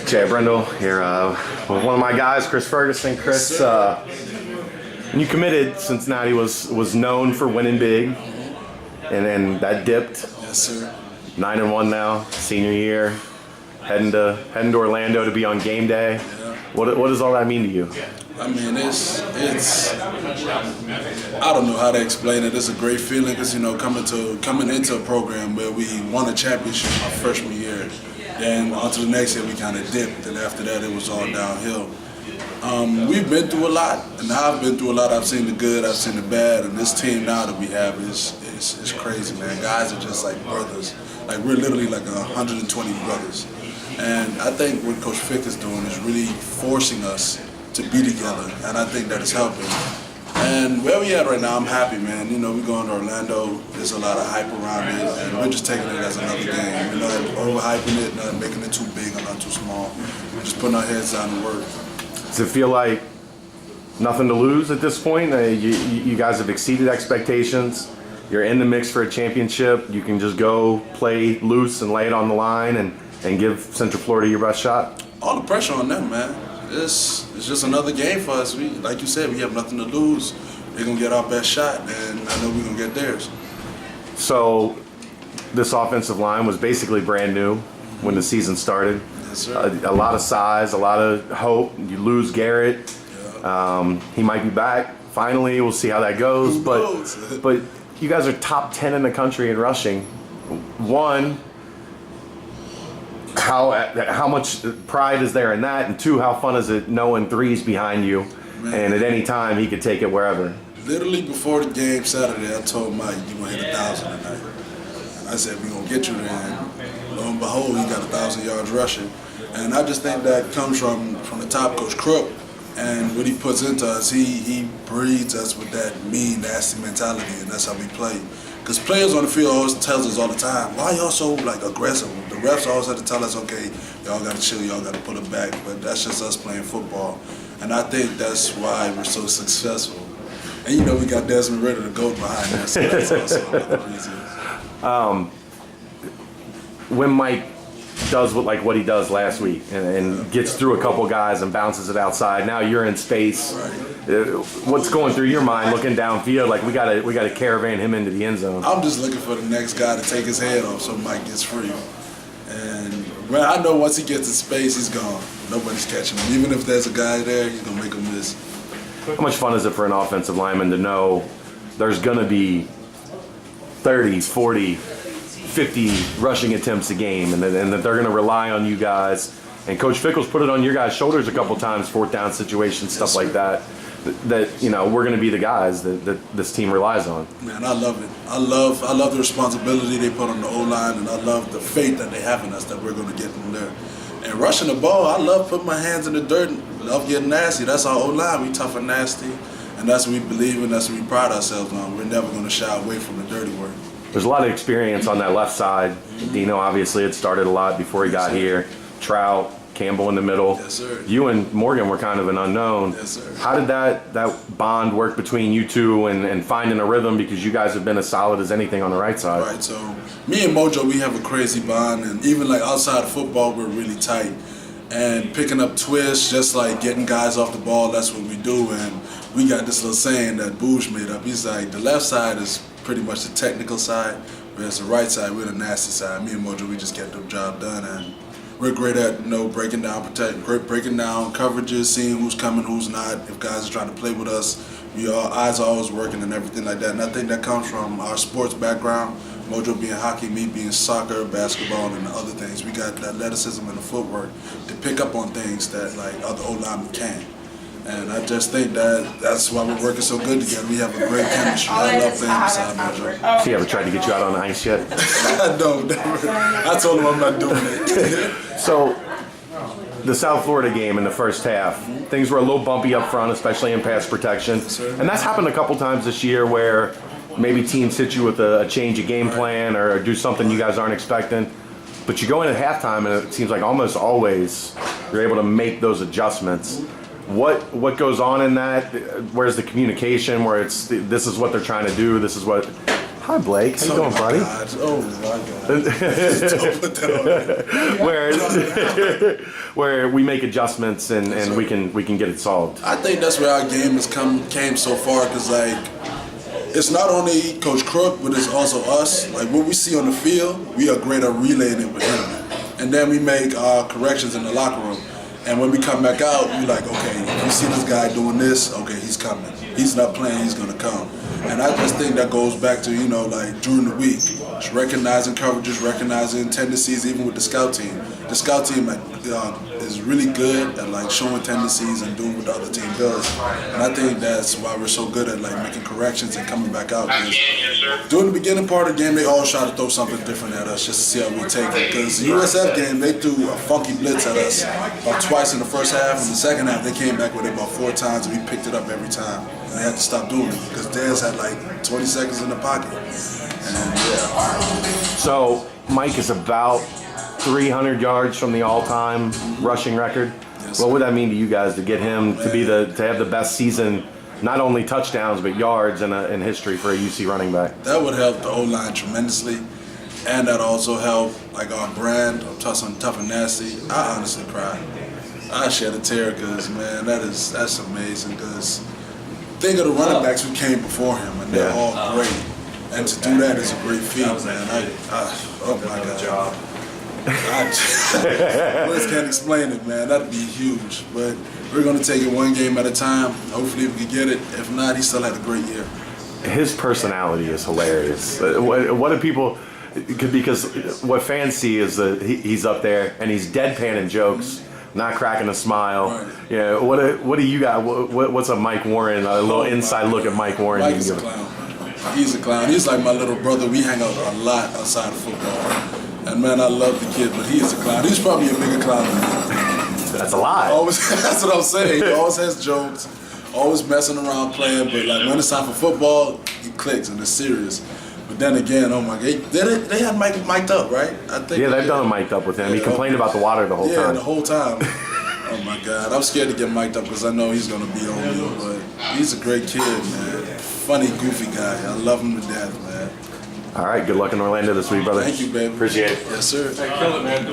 Chad Brendel here with one of my guys, Chris Ferguson. Chris, when you committed, Cincinnati was known for winning big, and then that dipped. Yes, sir. 9-1 now, senior year, heading to Orlando to be on game day. Yeah. What does all that mean to you? I mean, it's I don't know how to explain it. It's a great feeling because, you know, coming into a program where we won a championship my freshman year, then on to the next year we kind of dipped, and after that it was all downhill. We've been through a lot, and I've been through a lot. I've seen the good, I've seen the bad, and this team now that we have is crazy, man. Guys are just like brothers. Like, we're literally like 120 brothers. And I think what Coach Fick is doing is really forcing us to be together, and I think that is helping. And where we at right now, I'm happy, man. You know, we're going to Orlando. There's a lot of hype around it, and we're just taking it as another game. We're not overhyping it, not making it too big or not too small. We're just putting our heads down and work. Does it feel like nothing to lose at this point? You guys have exceeded expectations. You're in the mix for a championship. You can just go play loose and lay it on the line and give Central Florida your best shot? All the pressure on them, man. It's just another game for us. Like you said, we have nothing to lose. They're going to get our best shot, and I know we're going to get theirs. So this offensive line was basically brand new when the season started. Yes, sir. A lot of size, a lot of hope. You lose Garrett. Yeah. He might be back. Finally, we'll see how that goes. Who knows? But you guys are top 10 in the country in rushing. One, how much pride is there in that? And two, how fun is it knowing three's behind you, man, and at any time he could take it wherever? Literally before the game Saturday, I told Mike, you're going to hit 1,000 tonight. And I said, we're going to get you there. And lo and behold, he got 1,000 yards rushing. And I just think that comes from the top, Coach Crook. And what he puts into us, he breeds us with that mean, nasty mentality, and that's how we play. Because players on the field always tells us all the time, why y'all so like aggressive? The refs always have to tell us, okay, y'all got to chill, y'all got to put it back. But that's just us playing football. And I think that's why we're so successful. And you know, we got Desmond Ritter, the GOAT, behind us, so that's also another reason. When Mike does what he does last week and gets through a couple guys and bounces it outside, now you're in space. Right. What's going through your mind looking downfield? Like, we gotta caravan him into the end zone. I'm just looking for the next guy to take his head off so Mike gets free. And well, I know once he gets in space, he's gone. Nobody's catching him. Even if there's a guy there, he's gonna make him miss. How much fun is it for an offensive lineman to know there's gonna be 30s, 40, 50 rushing attempts a game, and that they're gonna rely on you guys? And Coach Fickle's put it on your guys' shoulders a couple times, fourth down situations, stuff like that. That, you know, we're going to be the guys that this team relies on. Man, I love it. I love the responsibility they put on the O-line, and I love the faith that they have in us that we're going to get from there. And rushing the ball, I love putting my hands in the dirt and love getting nasty. That's our O-line. We tough and nasty, and that's what we believe in. That's what we pride ourselves on. We're never going to shy away from the dirty work. There's a lot of experience on that left side. Dino, obviously, had started a lot before he got here. Trout, Campbell in the middle. Yes, sir. You and Morgan were kind of an unknown. Yes, sir. How did that bond work between you two and finding a rhythm, because you guys have been as solid as anything on the right side? Right, so me and Mojo, we have a crazy bond, and even like outside of football, we're really tight. And picking up twists, just like getting guys off the ball, that's what we do. And we got this little saying that Boosh made up. He's like, the left side is pretty much the technical side, whereas the right side, we're the nasty side. Me and Mojo, we just get the job done, and we're great at, you know, breaking down coverages, seeing who's coming, who's not. If guys are trying to play with us, eyes are always working and everything like that. And I think that comes from our sports background. Mojo being hockey, me being soccer, basketball, and the other things. We got the athleticism and the footwork to pick up on things that like other O-linemen can. And I just think that's why we're working so good together. We have a great chemistry. I love playing beside Mojo. Has he ever tried to get you out on the ice yet? No, never. I told him I'm not doing it. So, the South Florida game in the first half, things were a little bumpy up front, especially in pass protection. And that's happened a couple times this year where maybe teams hit you with a change of game plan or do something you guys aren't expecting. But you go in at halftime and it seems like almost always you're able to make those adjustments. What goes on in that? Where's the communication where it's this is what they're trying to do, this is what Hi, Blake. How you doing, buddy? God. Oh my God! Don't put that on. Where we make adjustments and we can get it solved. I think that's where our game came so far, because like it's not only Coach Crook, but it's also us. Like what we see on the field, we are great at relaying it with him, and then we make corrections in the locker room. And when we come back out, we like, okay, if you see this guy doing this, okay, he's coming. He's not playing, he's gonna come. And I just think that goes back to, like during the week, just recognizing coverages, recognizing tendencies, even with the scout team. The scout team is really good at like showing tendencies and doing what the other team does. And I think that's why we're so good at like making corrections and coming back out. Because during the beginning part of the game, they all try to throw something different at us just to see how we take it. Because the USF game, they threw a funky blitz at us about twice in the first half. In the second half, they came back with it about 4 times, and we picked it up every time. And they had to stop doing it because Dez had like 20 seconds in the pocket. And yeah. So Mike is about 300 yards from the all-time rushing record. Yes, what would that mean to you guys to get him to be to have the best season, not only touchdowns but yards in history for a UC running back? That would help the O-line tremendously, and that also help like our brand. I'm talking tough and nasty. I honestly cried. I shed a tear because man, that's amazing. Because think of the running backs who came before him, and they're all great. And to do that is a great feat, man. Oh my God. Words can't explain it, man. That'd be huge. But we're going to take it one game at a time. Hopefully we can get it. If not, he still had a great year. His personality is hilarious. What do people... Because what fans see is that he's up there and he's deadpanning jokes, not cracking a smile. Right. Yeah. What do you got? What's a Mike Warren? A little inside look at Mike Warren. Mike is a clown. He's a clown. He's like my little brother. We hang out a lot outside of football. And man, I love the kid, but he is a clown. He's probably a bigger clown than me. That's a lie. That's what I'm saying. He always has jokes, always messing around playing, but like when it's time for football, he clicks and it's serious. But then again, oh my God, they had Mike mic'd up, right? I think. Yeah, they've done him mic'd up with him. He complained about the water the whole time. Yeah, the whole time. Oh my God, I'm scared to get mic'd up because I know he's gonna be on me. But he's a great kid, man. Funny, goofy guy. I love him to death, man. All right, good luck in Orlando this week, brother. Thank you, baby. Appreciate it. Yes, sir. Hey, kill it, man.